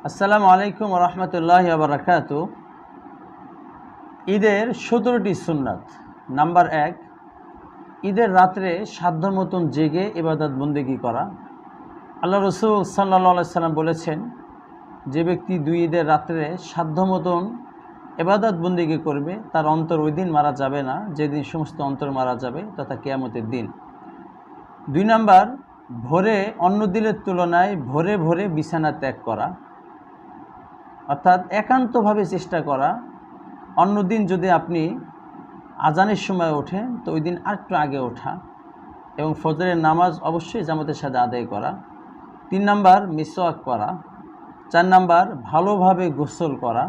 আসসালামু আলাইকুম ওয়া রাহমাতুল্লাহি ওয়া বারাকাতুহু। ঈদের ১৭টি সুন্নাত। নাম্বার ১, ঈদের রাত্রে সাধ্য মতন জেগে ইবাদত বন্দেগী করা। আল্লাহ রসুল সাল্লাল্লাহু আলাইহি সাল্লাম বলেছেন, যে ব্যক্তি দুই ঈদের রাত্রে সাধ্য মতন ইবাদত বন্দেগী করবে তার অন্তর ওই দিন মারা যাবে না যেদিন সমস্ত অন্তর মারা যাবে, তথা কিয়ামতের দিন। ২ নাম্বার, ভোরে অন্য দিনের তুলনায় ভোরে ভোরে বিছানা ত্যাগ করা, অর্থাৎ একান্তভাবে চেষ্টা করা। অন্য দিন যদি আপনি আজানের সময় ওঠেন তো ওই দিন আরেকটু আগে ওঠা এবং ফজরের নামাজ অবশ্যই জামাতের সাথে আদায় করা। ৩ নাম্বার, মিসওয়াক করা। ৪ নাম্বার, ভালোভাবে গোসল করা।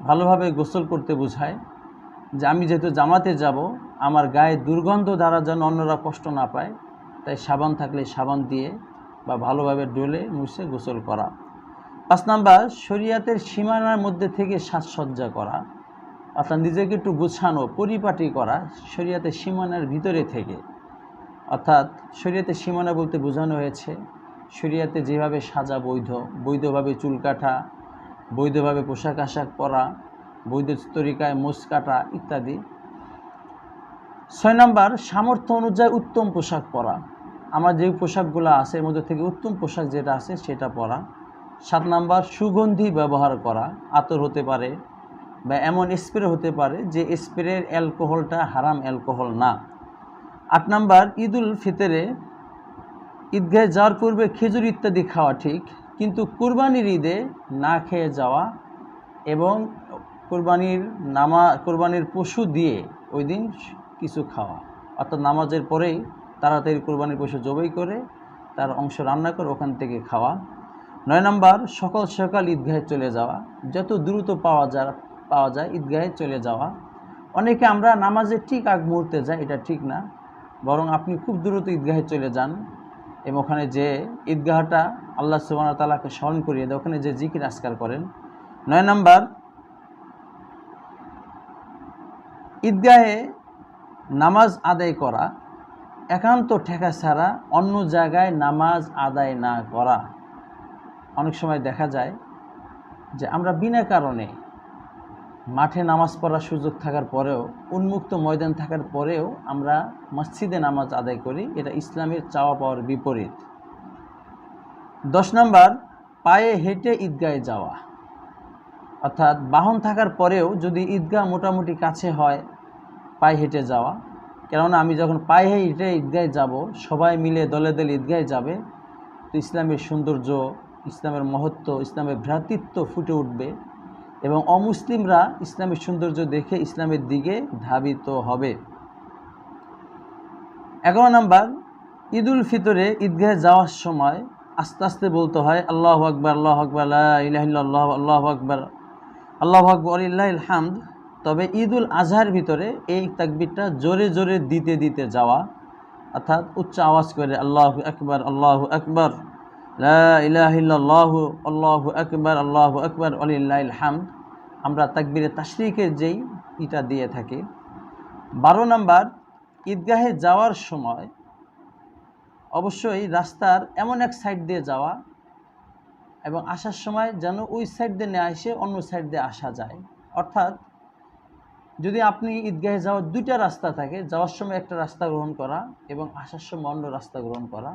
ভালোভাবে গোসল করতে বোঝায় যে আমি যেহেতু জামাতে যাব, আমার গায়ে দুর্গন্ধ দ্বারা যেন অন্যরা কষ্ট না পায়, তাই সাবান থাকলে সাবান দিয়ে বা ভালোভাবে ডলে মুছে গোসল করা। ৫ নাম্বার, শরীয়তের সীমানার মধ্যে থেকে সাজসজ্জা করা, অর্থাৎ নিজেকে একটু গুছানো পরিপাটি করা শরীয়তের সীমানার ভিতরে থেকে। অর্থাৎ শরীয়তের সীমানা বলতে বোঝানো হয়েছে শরীয়তে যেভাবে সাজা বৈধ, বৈধভাবে চুল কাটা, বৈধভাবে পোশাক আশাক পরা, বৈধ তরিকায় মোচ কাটা ইত্যাদি। ৬ নাম্বার, সামর্থ্য অনুযায়ী উত্তম পোশাক পরা। আমার যে পোশাকগুলো আছে এর মধ্যে থেকে উত্তম পোশাক যেটা আছে সেটা পরা। ৭ নাম্বার, সুগন্ধি ব্যবহার করা। আতর হতে পারে বা এমন স্প্রে হতে পারে যে স্প্রের অ্যালকোহলটা হারাম অ্যালকোহল না। ৮ নাম্বার, ঈদুল ফিতরে ঈদগাহে যাওয়ার পূর্বে খেজুর ইত্যাদি খাওয়া ঠিক, কিন্তু কুরবানির ঈদে না খেয়ে যাওয়া এবং কুরবানির পশু দিয়ে ওই দিন কিছু খাওয়া, অর্থাৎ নামাজের পরেই তাড়াতাড়ি কুরবানির পশু জবাই করে তার অংশ রান্না করে ওখান থেকে খাওয়া। ৯ নাম্বার, সকাল সকাল ঈদগাহে চলে যাওয়া, যত দ্রুত পাওয়া যায় ঈদগাহে চলে যাওয়া। অনেকে আমরা নামাজের ঠিক আগ মুহূর্তে যাই, এটা ঠিক না, বরং আপনি খুব দ্রুত ঈদগাহে চলে যান এবং ওখানে যে ঈদগাহটা আল্লাহ সুবহানাহু ওয়া তাআলাকে স্মরণ করিয়ে দেয়, ওখানে যে জিকির আজকার করেন। ৯ নাম্বার, ঈদগাহে নামাজ আদায় করা, একান্ত ঠেকা ছাড়া অন্য জায়গায় নামাজ আদায় না করা। অনেক সময় দেখা যায় যে আমরা বিনা কারণে মাঠে নামাজ পড়ার সুযোগ থাকার পরেও, উন্মুক্ত ময়দান থাকার পরেও আমরা মসজিদে নামাজ আদায় করি, এটা ইসলামের চাওয়া পাওয়ার বিপরীত। ১০ নাম্বার, পায়ে হেঁটে ঈদগাহে যাওয়া, অর্থাৎ বাহন থাকার পরেও যদি ঈদগাহ মোটামুটি কাছে হয় পায়ে হেঁটে যাওয়া। কেননা আমি যখন পায়ে হেঁটে ঈদগাহে যাব, সবাই মিলে দলে দলে ঈদগাহে যাবে, তো ইসলামের সৌন্দর্য, ইসলামের মহত্ব, ইসলামের ভ্রাতৃত্ব ফুটে উঠবে এবং অমুসলিমরা ইসলামের সৌন্দর্য দেখে ইসলামের দিকে ধাবিত হবে। ১১ নাম্বার, ঈদুল ফিতরে ঈদগাহে যাওয়ার সময় আস্তে আস্তে বলতে হয় আল্লাহু আকবার, আল্লাহু আকবার, লা ইলাহা ইল্লাল্লাহ, আল্লাহু আকবার, আল্লাহু আকবার ওয়ালিল্লাহিল হামদ। তবে ঈদুল আজহার ভিতরে এই তাকবীরটা জোরে জোরে দিতে দিতে যাওয়া, অর্থাৎ উচ্চ আওয়াজ করে আল্লাহু আকবার, আল্লাহু আকবার, লা ইলাহা ইল্লাল্লাহ, আল্লাহু আকবার, আল্লাহু আকবার ওয়ালিল্লাহিল হামদ। আমরা তাকবীরে তাশরিকের যেই এটা দিয়ে থাকি। ১২ নাম্বার, ঈদগাহে যাওয়ার সময় অবশ্যই রাস্তার এমন এক সাইড দিয়ে যাওয়া এবং আসার সময় যেন ওই সাইড দিয়ে না এসে অন্য সাইড দিয়ে আসা যায়। অর্থাৎ যদি আপনি ঈদগাহে যাওয়ার ২টা রাস্তা থাকে, যাওয়ার সময় একটা রাস্তা গ্রহণ করা এবং আসার সময় অন্য রাস্তা গ্রহণ করা।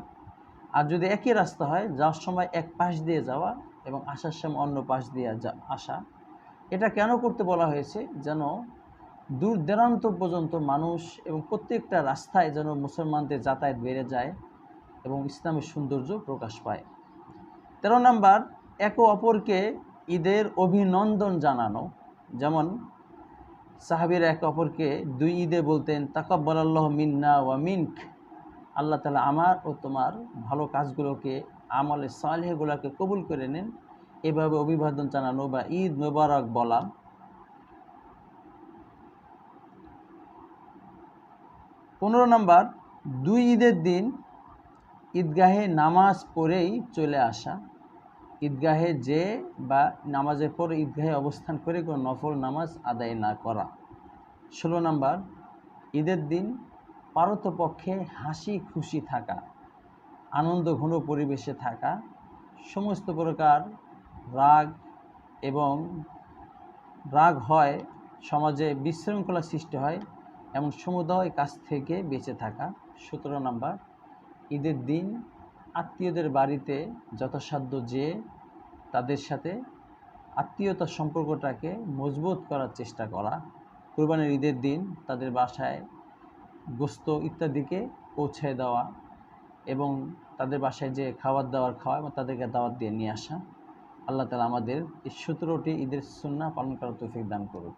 আর যদি একই রাস্তা হয়, যাওয়ার সময় এক পাশ দিয়ে যাওয়া এবং আসার সময় অন্য পাশ দিয়ে আসা। এটা কেন করতে বলা হয়েছে? যেন দূর দূরান্ত পর্যন্ত মানুষ এবং প্রত্যেকটা রাস্তায় যেন মুসলমানদের যাতায়াত বেড়ে যায় এবং ইসলামের সৌন্দর্য প্রকাশ পায়। ১৩ নাম্বার, একে অপরকে ঈদের অভিনন্দন জানানো। যেমন সাহাবীরা একে অপরকে ২ ঈদে বলতেন তাকাব্বালাল্লাহু মিন্না ওয়া মিনক, আল্লাহ তাআলা আমার ও তোমার ভালো কাজগুলোকে, আমলে সালেহগুলোকে কবুল করে নেন, এভাবে অভিবাদন জানানো বা ঈদ মোবারক বলা। ১৫ নাম্বার, ২ ঈদের দিন ঈদগাহে নামাজ পড়েই চলে আসা, ঈদগাহে যে বা নামাজের পর ঈদগাহে অবস্থান করে কোনো নফল নামাজ আদায় না করা। ১৬ নাম্বার, ঈদের দিন পারতপক্ষে হাসি খুশি থাকা, আনন্দ ঘন পরিবেশে থাকা, সমস্ত প্রকার রাগ এবং রাগ হয়, সমাজে বিশৃঙ্খলা সৃষ্টি হয়, এমন সমুদয় কাজ থেকে বেঁচে থাকা। 17 নাম্বার, ঈদের দিন আত্মীয়দের বাড়িতে যথাসাধ্য যেয়ে তাদের সাথে আত্মীয়তার সম্পর্কটাকে মজবুত করার চেষ্টা করা। কুরবানির ঈদের দিন তাদের বাসায় গোস্ত ইত্যাদিকে পৌঁছে দেওয়া এবং তাদের বাসায় যে খাওয়া এবং তাদেরকে দাওয়াত দিয়ে নিয়ে আসা। আল্লাহ তাআলা আমাদের এই 17টি ঈদের সুন্নাহ পালন করার তৌফিক দান করুন।